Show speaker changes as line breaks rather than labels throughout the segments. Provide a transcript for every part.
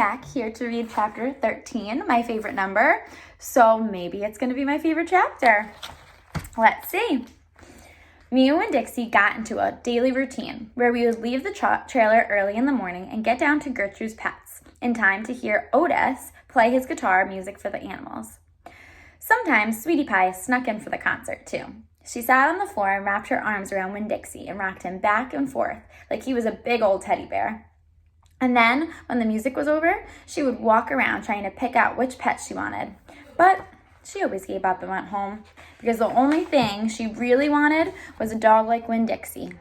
Back here to read chapter 13, my favorite number. So maybe it's going to be my favorite chapter. Let's see. Me and Dixie got into a daily routine where we would leave the trailer early in the morning and get down to Gertrude's Pets in time to hear Otis play his guitar music for the animals. Sometimes Sweetie Pie snuck in for the concert too. She sat on the floor and wrapped her arms around Winn Dixie and rocked him back and forth like he was a big old teddy bear. And then, when the music was over, she would walk around trying to pick out which pet she wanted. But she always gave up and went home, because the only thing she really wanted was a dog like Winn Dixie.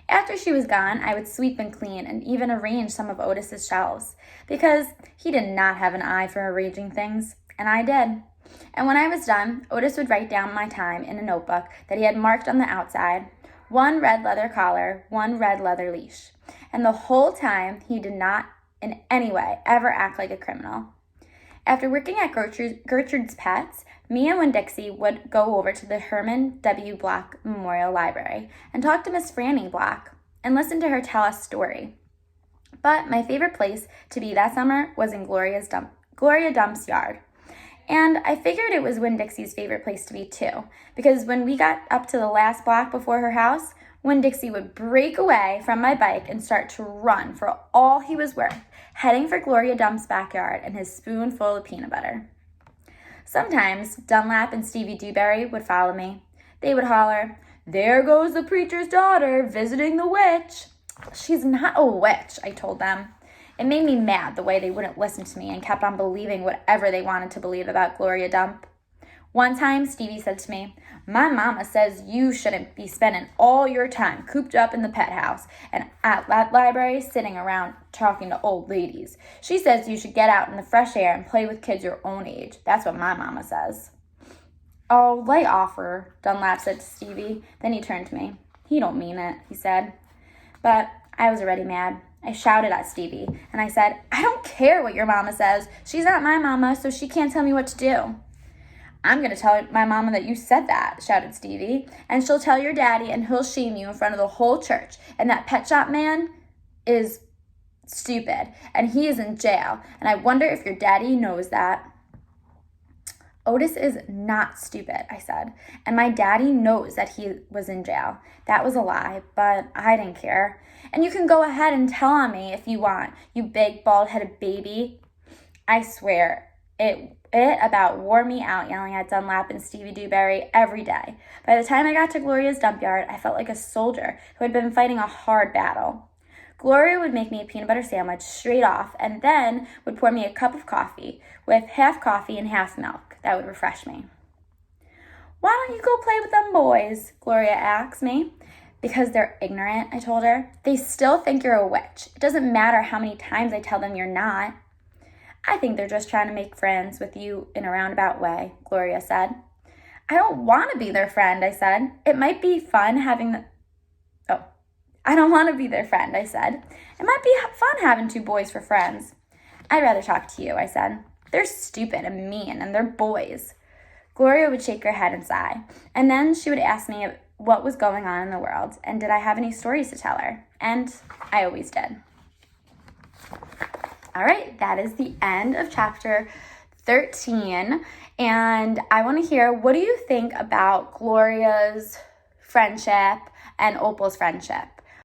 After she was gone, I would sweep and clean and even arrange some of Otis's shelves, because he did not have an eye for arranging things, and I did. And when I was done, Otis would write down my time in a notebook that he had marked on the outside, 1 red leather collar, 1 red leather leash. And the whole time, he did not in any way ever act like a criminal. After working at Gertrude's Pets, me and Winn Dixie would go over to the Herman W. Block Memorial Library and talk to Miss Franny Block and listen to her tell us story. But my favorite place to be that summer was in Gloria Dump's yard. And I figured it was Winn Dixie's favorite place to be too, because when we got up to the last block before her house, Winn Dixie would break away from my bike and start to run for all he was worth, heading for Gloria Dump's backyard and his spoonful of peanut butter. Sometimes Dunlap and Stevie Dewberry would follow me. They would holler, "There goes the preacher's daughter visiting the witch." "She's not a witch," I told them. It made me mad the way they wouldn't listen to me and kept on believing whatever they wanted to believe about Gloria Dump. One time, Stevie said to me, "My mama says you shouldn't be spending all your time cooped up in the pet house and at that library sitting around talking to old ladies. She says you should get out in the fresh air and play with kids your own age. That's what my mama says." "Oh, lay off her," Dunlap said to Stevie. Then he turned to me. "He don't mean it," he said. But I was already mad. I shouted at Stevie, and I said, "I don't care what your mama says. She's not my mama, so she can't tell me what to do." "I'm going to tell my mama that you said that," shouted Stevie, "and she'll tell your daddy, and he'll shame you in front of the whole church. And that pet shop man is stupid, and he is in jail, and I wonder if your daddy knows that." "Otis is not stupid," I said, "and my daddy knows that he was in jail." That was a lie, but I didn't care. "And you can go ahead and tell on me if you want, you big bald-headed baby." I swear, it about wore me out yelling at Dunlap and Stevie Dewberry every day. By the time I got to Gloria's dump yard, I felt like a soldier who had been fighting a hard battle. Gloria would make me a peanut butter sandwich straight off and then would pour me a cup of coffee with half coffee and half milk. That would refresh me. "Why don't you go play with them boys?" Gloria asked me. "Because they're ignorant," I told her. "They still think you're a witch. It doesn't matter how many times I tell them you're not." "I think they're just trying to make friends with you in a roundabout way," Gloria said. "I don't want to be their friend," I said. "It might be fun having the... Oh, I don't want to be their friend," I said. "It might be fun having 2 boys for friends." "I'd rather talk to you," I said. "They're stupid and mean, and they're boys." Gloria would shake her head and sigh, and then she would ask me what was going on in the world, and did I have any stories to tell her, and I always did. All right, that is the end of chapter 13, and I want to hear, what do you think about Gloria's friendship and Opal's friendship?